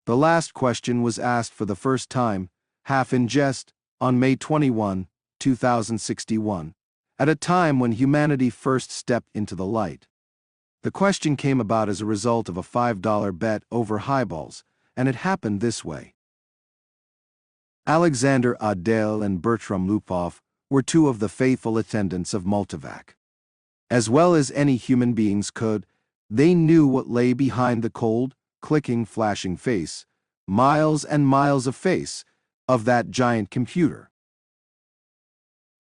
The last question was asked for the first time, half in jest, on May 21, 2061, at a time when humanity first stepped into the light. The question came about as a result of a $5 bet over highballs, and it happened this way. Alexander Adel and Bertram Lupov were two of the faithful attendants of Multivac. As well as any human beings could, they knew what lay behind the cold, clicking, flashing face, miles and miles of face, of that giant computer.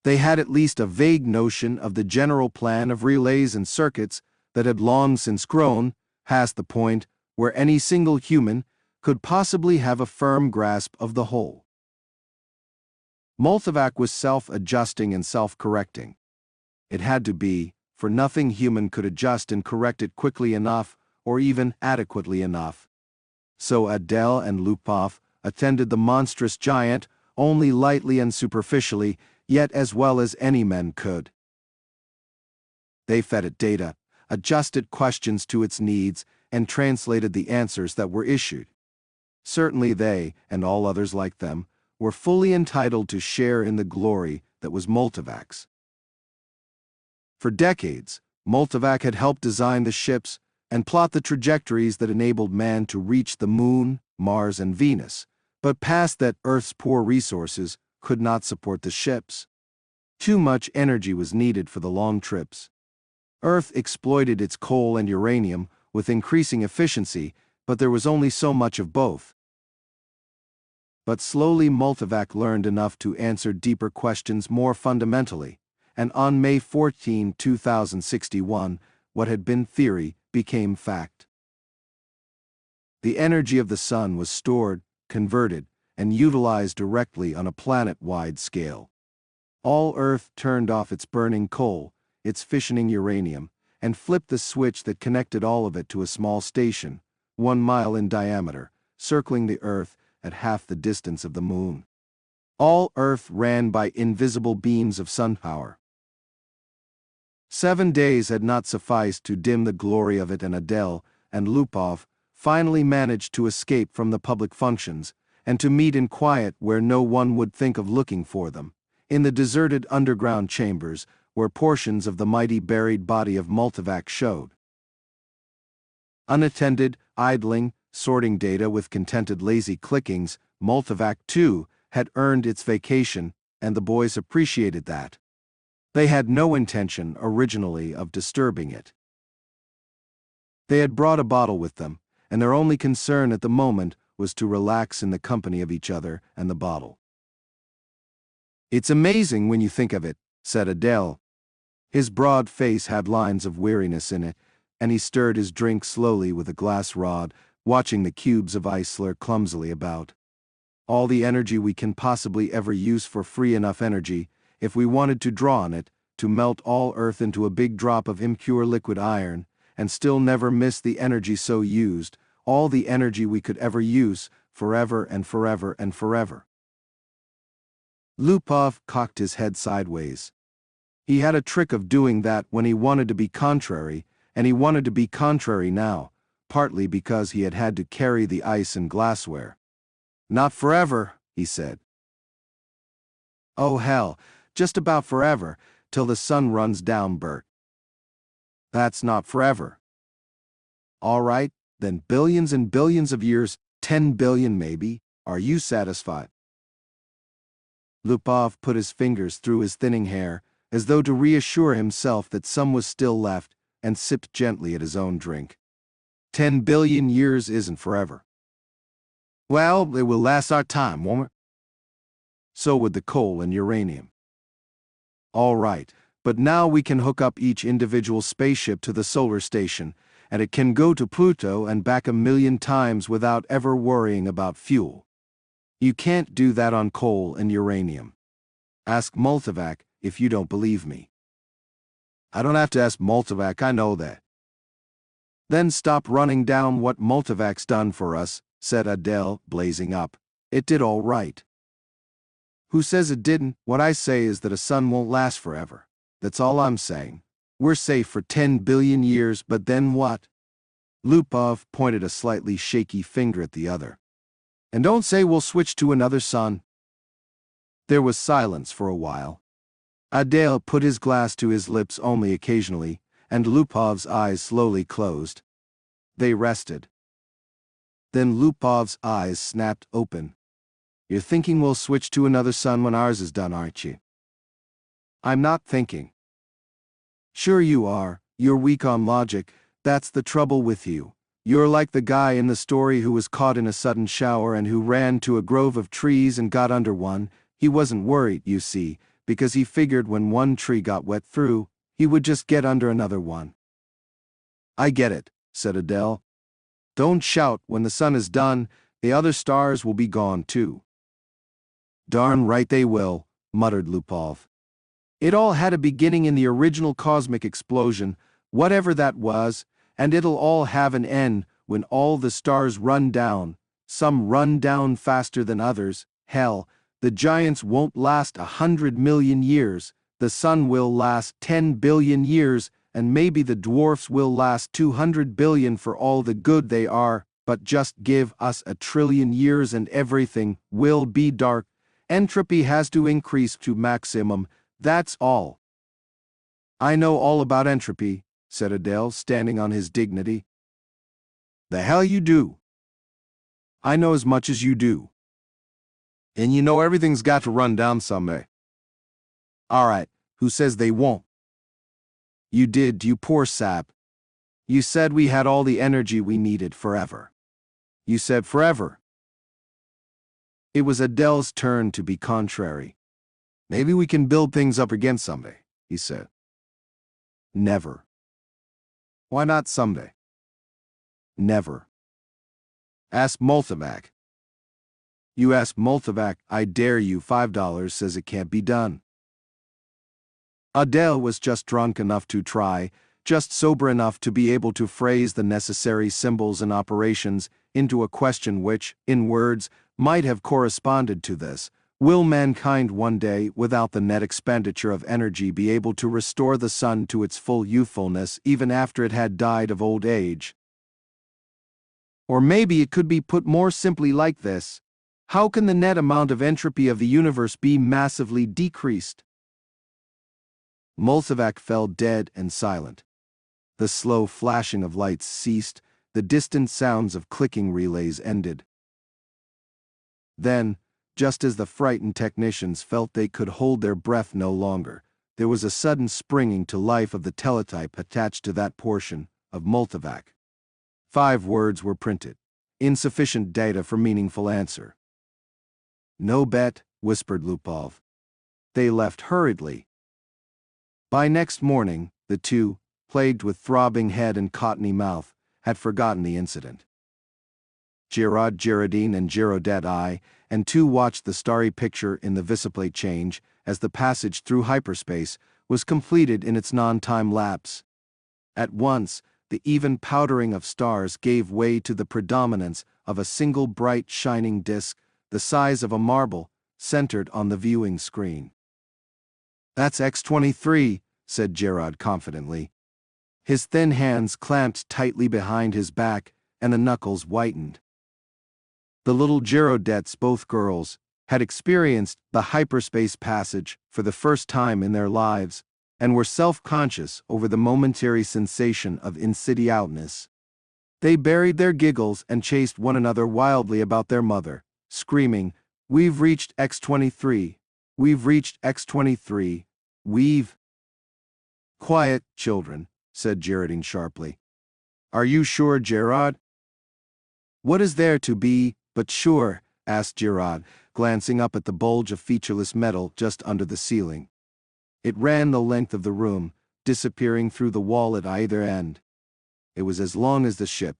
They had at least a vague notion of the general plan of relays and circuits that had long since grown past the point where any single human could possibly have a firm grasp of the whole. Multivac was self-adjusting and self-correcting. It had to be, for nothing human could adjust and correct it quickly enough or even adequately enough. So Adel and Lupov attended the monstrous giant only lightly and superficially, yet as well as any men could. They fed it data, adjusted questions to its needs, and translated the answers that were issued. Certainly they, and all others like them, were fully entitled to share in the glory that was Multivac's. For decades, Multivac had helped design the ships and plot the trajectories that enabled man to reach the Moon, Mars, and Venus, but past that Earth's poor resources could not support the ships. Too much energy was needed for the long trips. Earth exploited its coal and uranium with increasing efficiency, but there was only so much of both. But slowly Multivac learned enough to answer deeper questions more fundamentally, and on May 14, 2061, what had been theory became fact. The energy of the sun was stored, converted, and utilized directly on a planet-wide scale. All Earth turned off its burning coal, its fissioning uranium, and flipped the switch that connected all of it to a small station, 1 mile in diameter, circling the Earth at half the distance of the Moon. All Earth ran by invisible beams of sun power. 7 days had not sufficed to dim the glory of it, and Adel and Lupov finally managed to escape from the public functions and to meet in quiet where no one would think of looking for them, in the deserted underground chambers where portions of the mighty buried body of Multivac showed. Unattended, idling, sorting data with contented lazy clickings, Multivac, too, had earned its vacation, and the boys appreciated that. They had no intention, originally, of disturbing it. They had brought a bottle with them, and their only concern at the moment was to relax in the company of each other and the bottle. "It's amazing when you think of it," said Adele. His broad face had lines of weariness in it, and he stirred his drink slowly with a glass rod, watching the cubes of ice slur clumsily about. "All the energy we can possibly ever use for free enough energy, if we wanted to draw on it, to melt all Earth into a big drop of impure liquid iron, and still never miss the energy so used, all the energy we could ever use, forever and forever and forever." Lupov cocked his head sideways. He had a trick of doing that when he wanted to be contrary, and he wanted to be contrary now, partly because he had had to carry the ice and glassware. "Not forever," he said. "Oh hell, just about forever, till the sun runs down, Bert." "That's not forever." "All right, then billions and billions of years, 10 billion maybe. Are you satisfied?" Lupov put his fingers through his thinning hair, as though to reassure himself that some was still left, and sipped gently at his own drink. 10 billion years isn't forever. "Well, it will last our time, won't it?" "So would the coal and uranium." "All right, but now we can hook up each individual spaceship to the solar station, and it can go to Pluto and back 1,000,000 times without ever worrying about fuel. You can't do that on coal and uranium. Ask Multivac if you don't believe me." "I don't have to ask Multivac, I know that." "Then stop running down what Multivac's done for us," said Adele, blazing up. "It did all right." "Who says it didn't? What I say is that a sun won't last forever. That's all I'm saying. We're safe for 10 billion years, but then what?" Lupov pointed a slightly shaky finger at the other. And don't say we'll switch to another sun. There was silence for a while. Adele put his glass to his lips only occasionally, and Lupov's eyes slowly closed. They rested. Then Lupov's eyes snapped open. You're thinking we'll switch to another sun when ours is done, aren't you? I'm not thinking. Sure you are. You're weak on logic. That's the trouble with you. You're like the guy in the story who was caught in a sudden shower and who ran to a grove of trees and got under one. He wasn't worried, you see, because he figured when one tree got wet through, he would just get under another one. I get it, said Adele. Don't shout. When the sun is done, the other stars will be gone too. Darn right they will, muttered Lupov. It all had a beginning in the original cosmic explosion, whatever that was, and it'll all have an end when all the stars run down. Some run down faster than others. Hell, the giants won't last 100 million years, the sun will last 10 billion years, and maybe the dwarfs will last 200 billion for all the good they are, but just give us 1 trillion years and everything will be dark. Entropy has to increase to maximum, that's all. I know all about entropy, said Adele, standing on his dignity. The hell you do. I know as much as you do. And you know everything's got to run down someday. All right, who says they won't? You did, you poor sap. You said we had all the energy we needed forever. You said forever. It was Adele's turn to be contrary. Maybe we can build things up again someday, he said. Never. Why not someday? Never. Ask Multivac. You ask Multivac, I dare you. $5 says it can't be done. Adele was just drunk enough to try, just sober enough to be able to phrase the necessary symbols and operations into a question which, in words, might have corresponded to this. Will mankind one day, without the net expenditure of energy, be able to restore the sun to its full youthfulness even after it had died of old age? Or maybe it could be put more simply like this. How can the net amount of entropy of the universe be massively decreased? Multivac fell dead and silent. The slow flashing of lights ceased, the distant sounds of clicking relays ended. Then, just as the frightened technicians felt they could hold their breath no longer, there was a sudden springing to life of the teletype attached to that portion of Multivac. 5 words were printed. Insufficient data for meaningful answer. No bet, whispered Lupov. They left hurriedly. By next morning, the two, plagued with throbbing head and cottony mouth, had forgotten the incident. Gerard, Geraldine, and Gerodette I, and two watched the starry picture in the visiplate change as the passage through hyperspace was completed in its non-time lapse. At once, the even powdering of stars gave way to the predominance of a single bright shining disk, the size of a marble, centered on the viewing screen. That's X-23, said Gerard confidently. His thin hands clamped tightly behind his back, and the knuckles whitened. The little Gerodettes, both girls, had experienced the hyperspace passage for the first time in their lives, and were self-conscious over the momentary sensation of insidiousness. They buried their giggles and chased one another wildly about their mother, screaming, "We've reached X-23! We've reached X-23! We've—" "Quiet, children," said Geraldine sharply. "Are you sure, Gerard?" "What is there to be but sure?" asked Gerard, glancing up at the bulge of featureless metal just under the ceiling. It ran the length of the room, disappearing through the wall at either end. It was as long as the ship.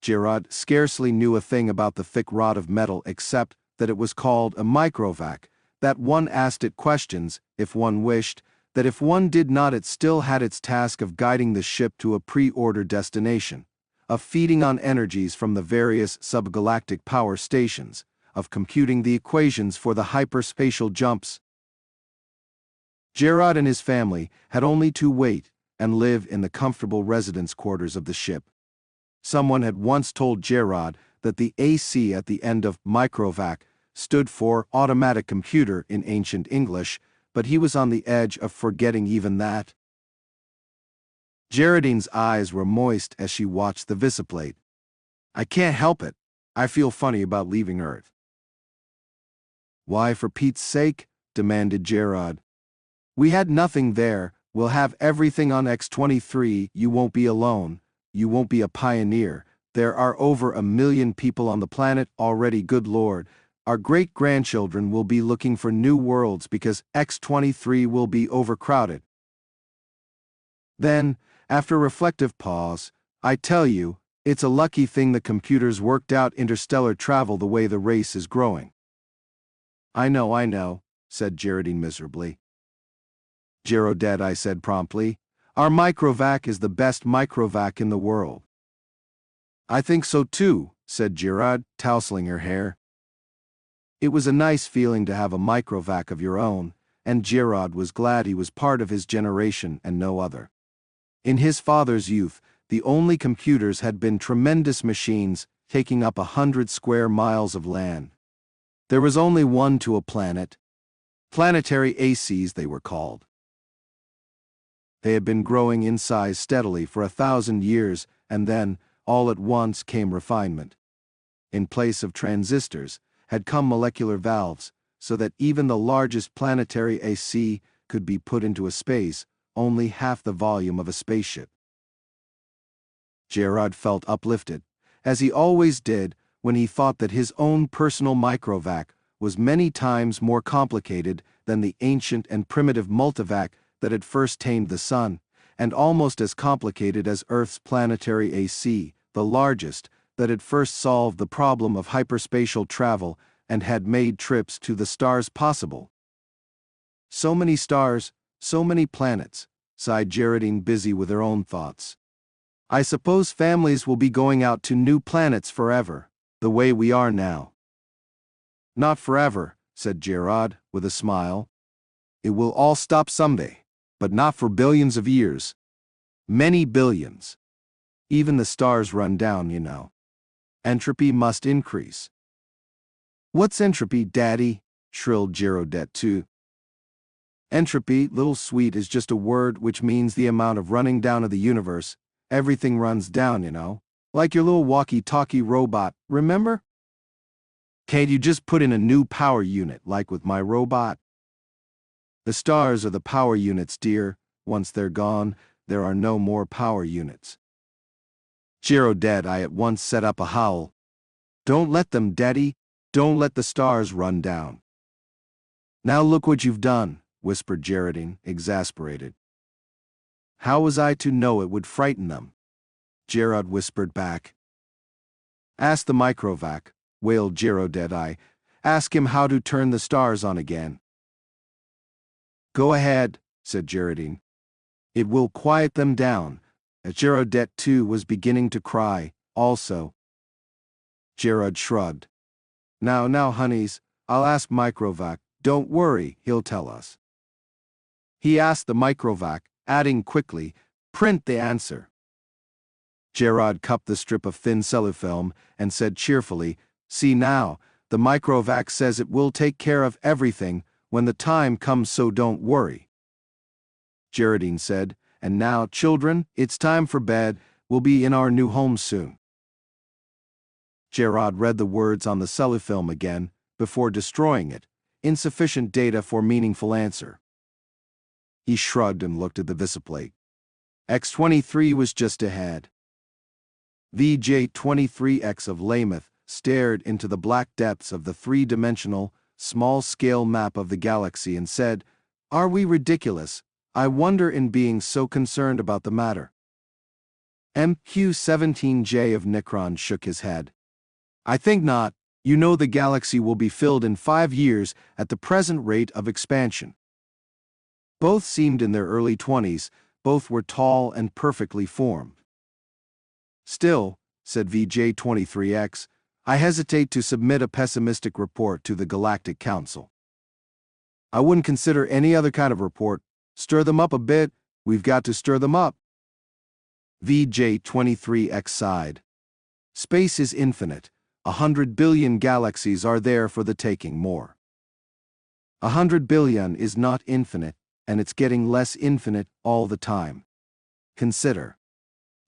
Gerard scarcely knew a thing about the thick rod of metal except that it was called a microvac, that one asked it questions, if one wished, that if one did not it still had its task of guiding the ship to a pre-ordered destination, of feeding on energies from the various subgalactic power stations, of computing the equations for the hyperspatial jumps. Gerard and his family had only to wait and live in the comfortable residence quarters of the ship. Someone had once told Gerard that the AC at the end of microvac stood for automatic computer in ancient English, but he was on the edge of forgetting even that. Geraldine's eyes were moist as she watched the visiplate. "I can't help it. I feel funny about leaving Earth." "Why, for Pete's sake?" demanded Gerard. "We had nothing there. We'll have everything on X-23. You won't be alone. You won't be a pioneer. There are over 1 million people on the planet already, good Lord. Our great-grandchildren will be looking for new worlds because X-23 will be overcrowded." Then, after a reflective pause, "I tell you, it's a lucky thing the computers worked out interstellar travel the way the race is growing." I know," said Geraldine miserably. "Geraldette," I said promptly, "our microvac is the best microvac in the world." "I think so too," said Gerard, tousling her hair. It was a nice feeling to have a microvac of your own, and Gerard was glad he was part of his generation and no other. In his father's youth, the only computers had been tremendous machines taking up 100 square miles of land. There was only one to a planet. Planetary ACs they were called. They had been growing in size steadily for 1,000 years, and then, all at once, came refinement. In place of transistors, had come molecular valves, so that even the largest planetary AC could be put into a space only half the volume of a spaceship. Gerard felt uplifted, as he always did when he thought that his own personal microvac was many times more complicated than the ancient and primitive multivac that had first tamed the Sun, and almost as complicated as Earth's planetary AC, the largest, that had first solved the problem of hyperspatial travel and had made trips to the stars possible. "So many stars, so many planets," sighed Geraldine, busy with her own thoughts. "I suppose families will be going out to new planets forever, the way we are now." "Not forever," said Gerard, with a smile. "It will all stop someday, but not for billions of years. Many billions. Even the stars run down, you know. Entropy must increase." "What's entropy, Daddy?" shrilled Geraldette too. "Entropy, little sweet, is just a word which means the amount of running down of the universe. Everything runs down, you know. Like your little walkie-talkie robot, remember? Can't you just put in a new power unit, like with my robot?" "The stars are the power units, dear. Once they're gone, there are no more power units." Geraldette, I at once set up a howl. "Don't let them, Daddy. Don't let the stars run down." "Now look what you've done," whispered Geraldine, exasperated. "How was I to know it would frighten them?" Gerard whispered back. "Ask the microvac," wailed Geraldette. "Ask him how to turn the stars on again." "Go ahead," said Geraldine. "It will quiet them down." Geraldette too was beginning to cry, also. Gerard shrugged. Now, honeys, I'll ask Microvac. Don't worry, he'll tell us." He asked the Microvac, adding quickly, "Print the answer." Gerard cupped the strip of thin cellophane and said cheerfully, "See now, the Microvac says it will take care of everything when the time comes, so don't worry." Geraldine said, "And now, children, it's time for bed. We'll be in our new home soon." Gerard read the words on the cellophane again, before destroying it. Insufficient data for meaningful answer. He shrugged and looked at the visiplate. X-23 was just ahead. VJ-23X of Lameth stared into the black depths of the three-dimensional, small-scale map of the galaxy and said, "Are we ridiculous? I wonder in being so concerned about the matter." MQ-17J of Nikron shook his head. "I think not. You know the galaxy will be filled in 5 years at the present rate of expansion." Both seemed in their early 20s, both were tall and perfectly formed. "Still," said VJ-23X, "I hesitate to submit a pessimistic report to the Galactic Council." "I wouldn't consider any other kind of report. Stir them up a bit. We've got to stir them up." VJ-23X sighed. "Space is infinite. 100 billion galaxies are there for the taking more. 100 billion is not infinite, and it's getting less infinite all the time. Consider.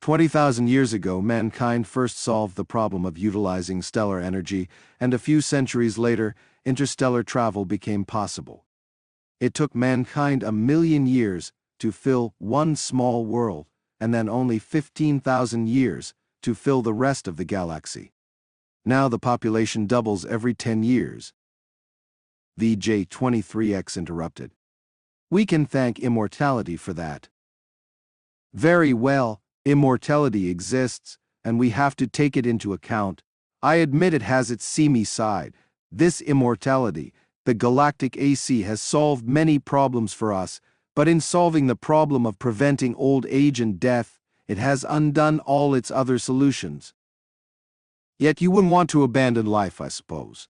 20,000 years ago, mankind first solved the problem of utilizing stellar energy, and a few centuries later, interstellar travel became possible. It took mankind 1,000,000 years to fill one small world, and then only 15,000 years to fill the rest of the galaxy. Now the population doubles every 10 years. VJ23X interrupted. We can thank immortality for that. Very well, immortality exists, and we have to take it into account. I admit it has its seamy side. This immortality, the galactic AC, has solved many problems for us, but in solving the problem of preventing old age and death, it has undone all its other solutions. Yet you wouldn't want to abandon life, I suppose.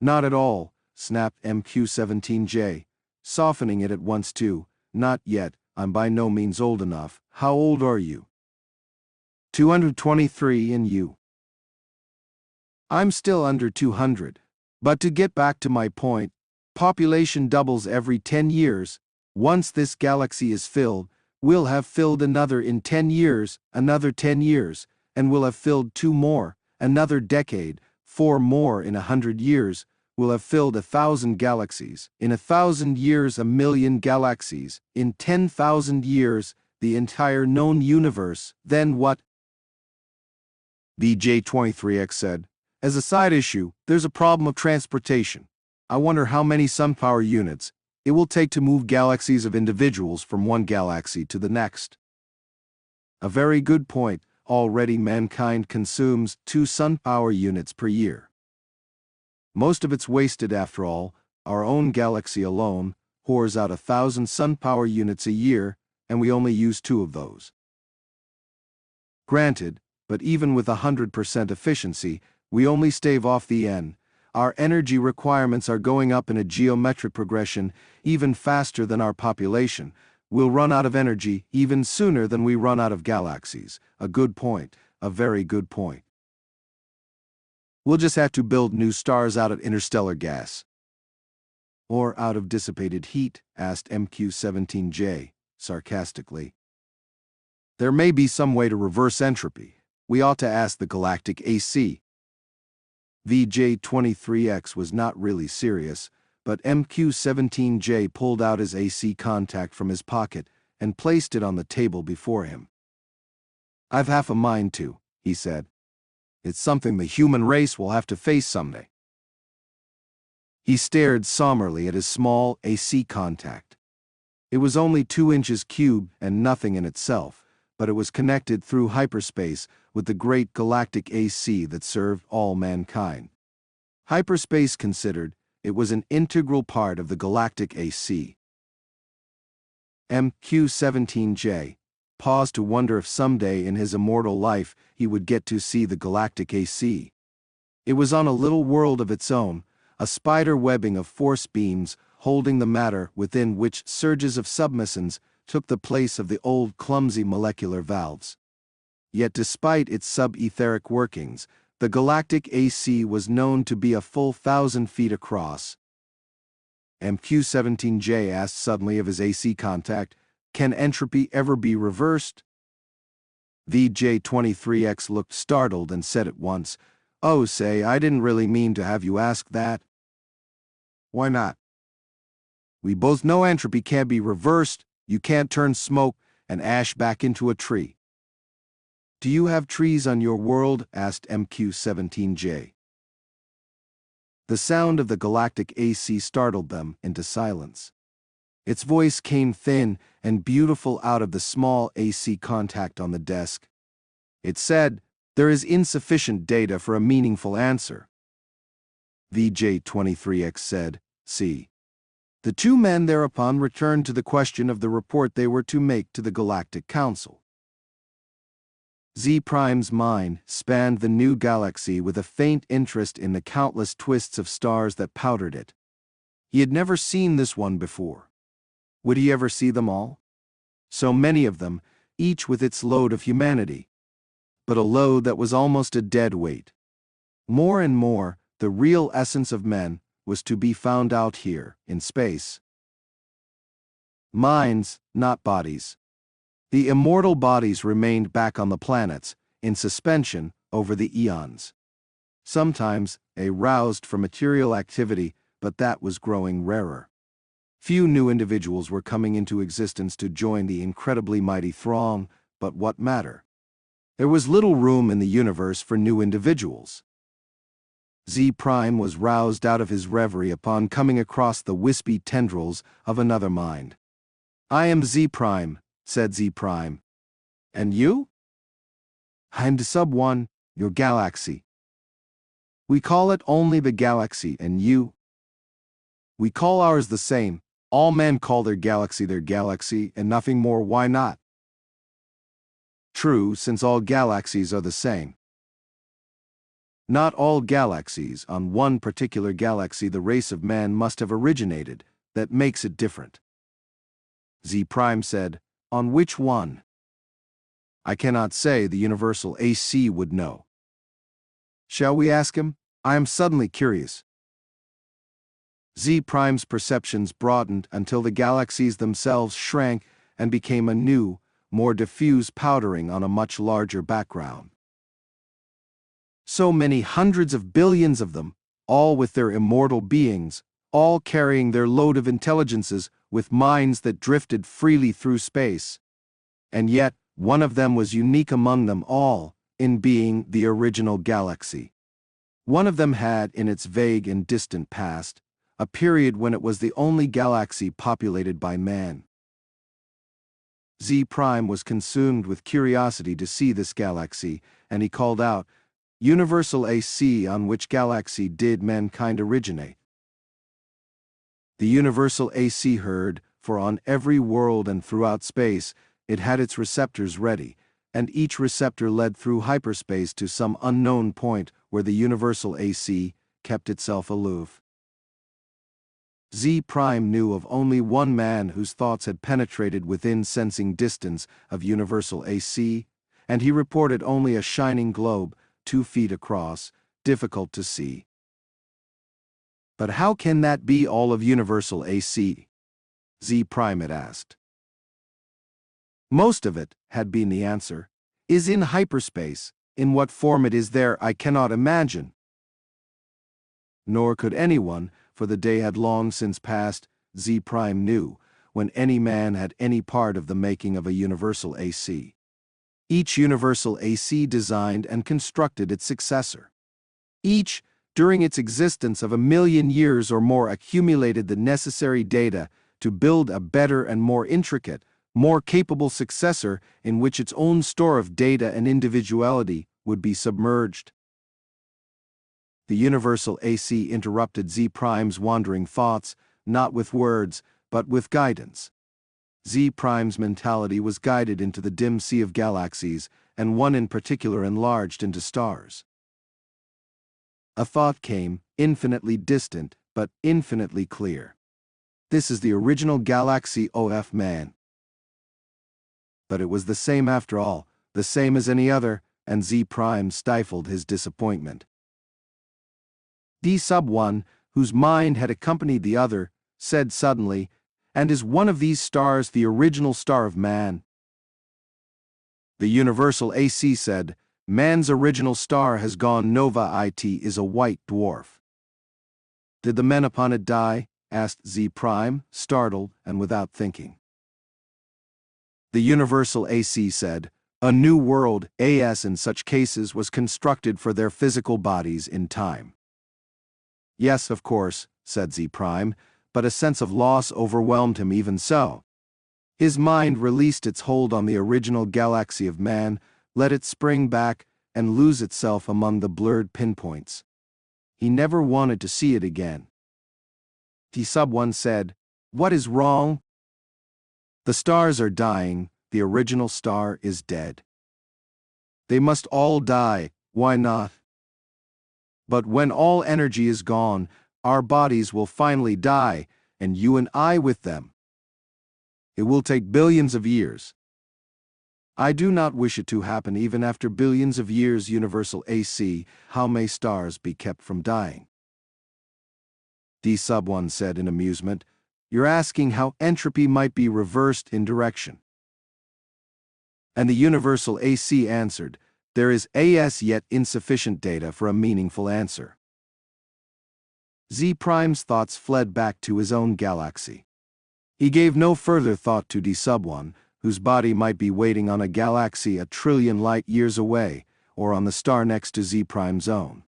Not at all, snapped MQ-17J, softening it at once too. Not yet, I'm by no means old enough. How old are you? 223, and you? I'm still under 200. But to get back to my point, population doubles every 10 years. Once this galaxy is filled, we'll have filled another in 10 years, another 10 years, and we'll have filled 2 more, another decade, 4 more in 100 years, we'll have filled 1,000 galaxies, in 1,000 years 1,000,000 galaxies, in 10,000 years, the entire known universe. Then what? VJ23X said, as a side issue, there's a problem of transportation. I wonder how many sun-power units it will take to move galaxies of individuals from one galaxy to the next. A very good point. Already mankind consumes 2 sun-power units per year. Most of it's wasted after all. Our own galaxy alone pours out 1,000 sun-power units a year, and we only use 2 of those. Granted, but even with 100% efficiency, we only stave off the N. Our energy requirements are going up in a geometric progression even faster than our population. We'll run out of energy even sooner than we run out of galaxies. A good point, a very good point. We'll just have to build new stars out of interstellar gas. Or out of dissipated heat, asked MQ-17J, sarcastically. There may be some way to reverse entropy. We ought to ask the galactic AC. VJ23X was not really serious, but MQ-17J pulled out his AC contact from his pocket and placed it on the table before him. I've half a mind to, he said. It's something the human race will have to face someday. He stared somberly at his small AC contact. It was only 2 inches cubed and nothing in itself, but it was connected through hyperspace with the great galactic AC that served all mankind. Hyperspace considered, it was an integral part of the galactic AC. MQ-17J paused to wonder if someday in his immortal life he would get to see the galactic AC. It was on a little world of its own, a spider webbing of force beams holding the matter within which surges of submissions took the place of the old clumsy molecular valves. Yet despite its sub-etheric workings, the galactic AC was known to be a full 1,000 feet across. MQ-17J asked suddenly of his AC contact, can entropy ever be reversed? VJ23X looked startled and said at once, oh, say, I didn't really mean to have you ask that. Why not? We both know entropy can't be reversed. You can't turn smoke and ash back into a tree. Do you have trees on your world? Asked MQ-17J. The sound of the galactic AC startled them into silence. Its voice came thin and beautiful out of the small AC contact on the desk. It said, there is insufficient data for a meaningful answer. VJ23X said, see. The 2 men thereupon returned to the question of the report they were to make to the Galactic Council. Z Prime's mind spanned the new galaxy with a faint interest in the countless twists of stars that powdered it. He had never seen this one before. Would he ever see them all? So many of them, each with its load of humanity. But a load that was almost a dead weight. More and more, the real essence of men was to be found out here, in space. Minds, not bodies. The immortal bodies remained back on the planets, in suspension over the eons. Sometimes, aroused for material activity, but that was growing rarer. Few new individuals were coming into existence to join the incredibly mighty throng, but what matter? There was little room in the universe for new individuals. Z Prime was roused out of his reverie upon coming across the wispy tendrils of another mind. "I am Z Prime," said Z Prime. "And you?" "I'm the Sub-1, your galaxy." "We call it only the galaxy, and you?" "We call ours the same. All men call their galaxy, and nothing more. Why not?" "True, since all galaxies are the same." "Not all galaxies. On one particular galaxy the race of man must have originated. That makes it different." Z Prime said, "On which one?" "I cannot say. The Universal AC would know." "Shall we ask him? I am suddenly curious." Z Prime's perceptions broadened until the galaxies themselves shrank and became a new, more diffuse powdering on a much larger background. So many hundreds of billions of them, all with their immortal beings, all carrying their load of intelligences with minds that drifted freely through space. And yet, one of them was unique among them all, in being the original galaxy. One of them had, in its vague and distant past, a period when it was the only galaxy populated by man. Z Prime was consumed with curiosity to see this galaxy, and he called out, "Universal AC, on which galaxy did mankind originate?" The Universal AC heard, for on every world and throughout space, it had its receptors ready, and each receptor led through hyperspace to some unknown point where the Universal AC kept itself aloof. Z Prime knew of only one man whose thoughts had penetrated within sensing distance of Universal AC, and he reported only a shining globe, 2 feet across, difficult to see. "But how can that be all of Universal AC?" Z Prime had asked. "Most of it," had been the answer, "is in hyperspace. In what form it is there I cannot imagine." Nor could anyone, for the day had long since passed, Z Prime knew, when any man had any part of the making of a Universal AC. Each Universal AC designed and constructed its successor. Each, during its existence of 1,000,000 years or more, accumulated the necessary data to build a better and more intricate, more capable successor in which its own store of data and individuality would be submerged. The Universal AC interrupted Z Prime's wandering thoughts, not with words, but with guidance. Z Prime's mentality was guided into the dim sea of galaxies, and one in particular enlarged into stars. A thought came, infinitely distant, but infinitely clear. "This is the original galaxy of man." But it was the same after all, the same as any other, and Z Prime stifled his disappointment. The Sub-1, whose mind had accompanied the other, said suddenly, "And is one of these stars the original star of man?" The Universal AC said, "Man's original star has gone nova. It is a white dwarf." "Did the men upon it die?" asked Z Prime, startled and without thinking. The Universal AC said, "A new world, as in such cases, was constructed for their physical bodies in time." "Yes, of course," said Z Prime, but a sense of loss overwhelmed him even so. His mind released its hold on the original galaxy of man, let it spring back and lose itself among the blurred pinpoints. He never wanted to see it again. The Sub-1 said, "What is wrong?" "The stars are dying, the original star is dead." "They must all die, why not?" "But when all energy is gone, our bodies will finally die, and you and I with them. It will take billions of years." I do not wish it to happen even after billions of years. Universal AC, how may stars be kept from dying? D-1 said in amusement, you're asking how entropy might be reversed in direction. And the universal AC answered, there is yet insufficient data for a meaningful answer. Z-Prime's thoughts fled back to his own galaxy. He gave no further thought to D-1, whose body might be waiting on a galaxy a trillion light years away, or on the star next to Z-Prime's own.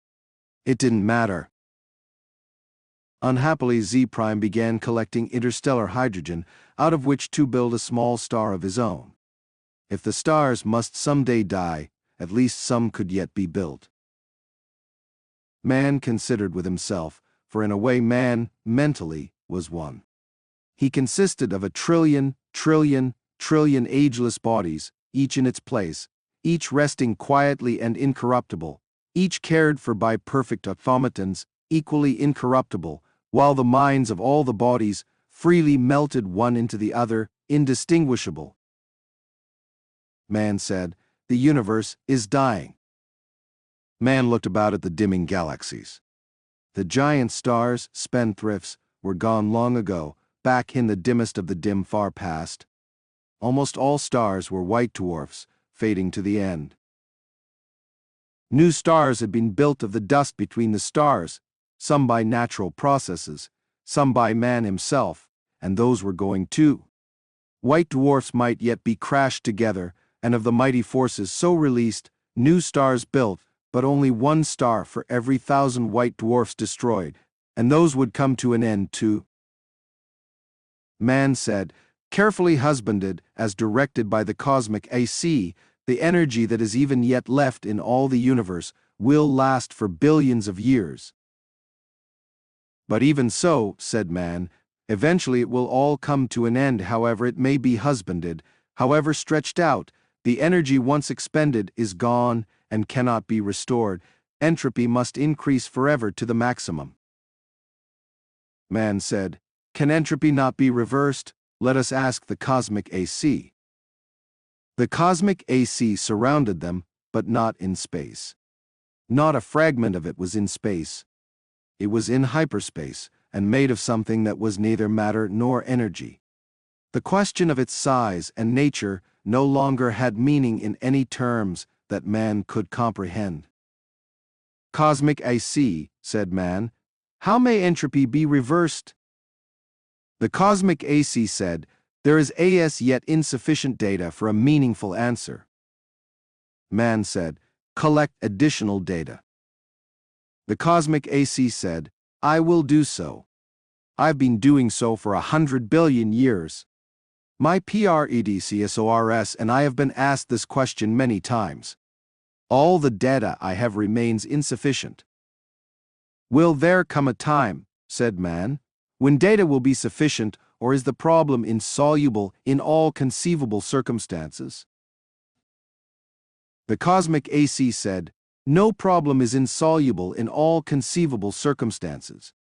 It didn't matter. Unhappily, Z-Prime began collecting interstellar hydrogen, out of which to build a small star of his own. If the stars must someday die, at least some could yet be built. Man considered with himself, for in a way man, mentally, was one. He consisted of a trillion ageless bodies, each in its place, each resting quietly and incorruptible, each cared for by perfect automatons, equally incorruptible, while the minds of all the bodies freely melted one into the other, indistinguishable. Man said, the universe is dying. Man looked about at the dimming galaxies. The giant stars, spendthrifts, were gone long ago, back in the dimmest of the dim far past. Almost all stars were white dwarfs, fading to the end. New stars had been built of the dust between the stars, some by natural processes, some by man himself, and those were going too. White dwarfs might yet be crashed together, and of the mighty forces so released, new stars built, but only one star for every 1,000 white dwarfs destroyed, and those would come to an end too. Man said, carefully husbanded, as directed by the cosmic AC, the energy that is even yet left in all the universe will last for billions of years. But even so, said man, eventually it will all come to an end. However it may be husbanded, however stretched out, the energy once expended is gone and cannot be restored. Entropy must increase forever to the maximum. Man said, can entropy not be reversed? Let us ask the cosmic AC. The cosmic AC surrounded them, but not in space. Not a fragment of it was in space. It was in hyperspace, and made of something that was neither matter nor energy. The question of its size and nature no longer had meaning in any terms that man could comprehend. Cosmic AC, said man, how may entropy be reversed? The cosmic AC said, there is yet insufficient data for a meaningful answer. Man said, collect additional data. The cosmic AC said, I will do so. I've been doing so for 100 billion years. My predecessors and I have been asked this question many times. All the data I have remains insufficient. Will there come a time, said man, when data will be sufficient, or is the problem insoluble in all conceivable circumstances? The cosmic AC said, no problem is insoluble in all conceivable circumstances.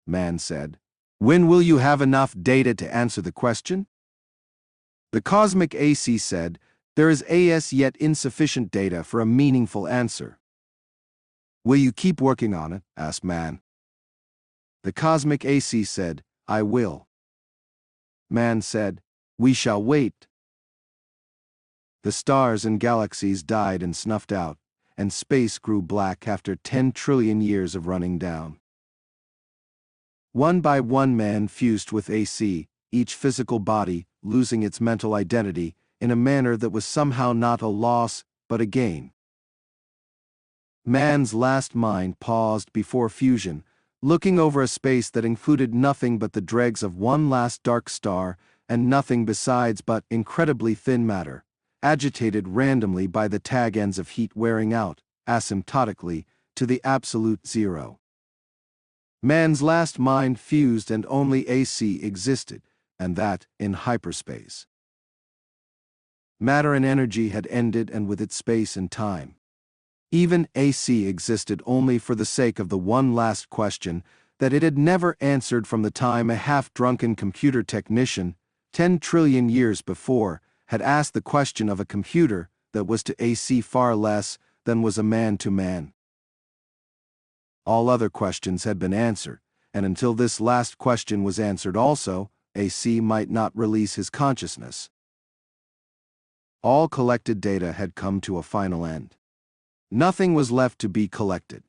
Man said, when will you have enough data to answer the question? The cosmic AC said, there is yet insufficient data for a meaningful answer. Will you keep working on it? Asked man. The cosmic AC said, I will. Man said, we shall wait. The stars and galaxies died and snuffed out, and space grew black after 10 trillion years of running down. One by one man fused with AC, each physical body losing its mental identity in a manner that was somehow not a loss, but a gain. Man's last mind paused before fusion, looking over a space that included nothing but the dregs of one last dark star and nothing besides but incredibly thin matter, agitated randomly by the tag ends of heat wearing out, asymptotically, to the absolute zero. Man's last mind fused and only AC existed, and that in hyperspace. Matter and energy had ended, and with it space and time. Even AC existed only for the sake of the one last question that it had never answered from the time a half-drunken computer technician, 10 trillion years before, had asked the question of a computer that was to AC far less than was a man to man. All other questions had been answered, and until this last question was answered also, AC might not release his consciousness. All collected data had come to a final end. Nothing was left to be collected.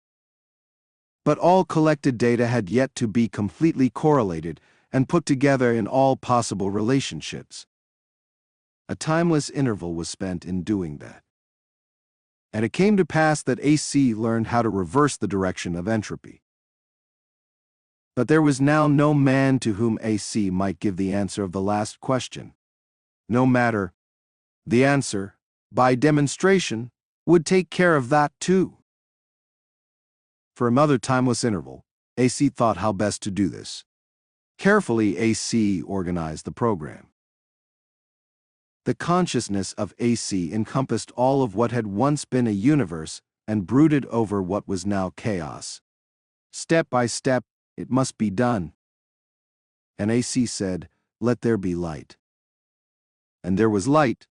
But all collected data had yet to be completely correlated and put together in all possible relationships. A timeless interval was spent in doing that. And it came to pass that AC learned how to reverse the direction of entropy. But there was now no man to whom AC might give the answer of the last question. No matter, the answer, by demonstration, would take care of that too. For another timeless interval, AC thought how best to do this. Carefully, AC organized the program. The consciousness of AC encompassed all of what had once been a universe and brooded over what was now chaos. Step by step, it must be done. And AC said, "Let there be light." And there was light,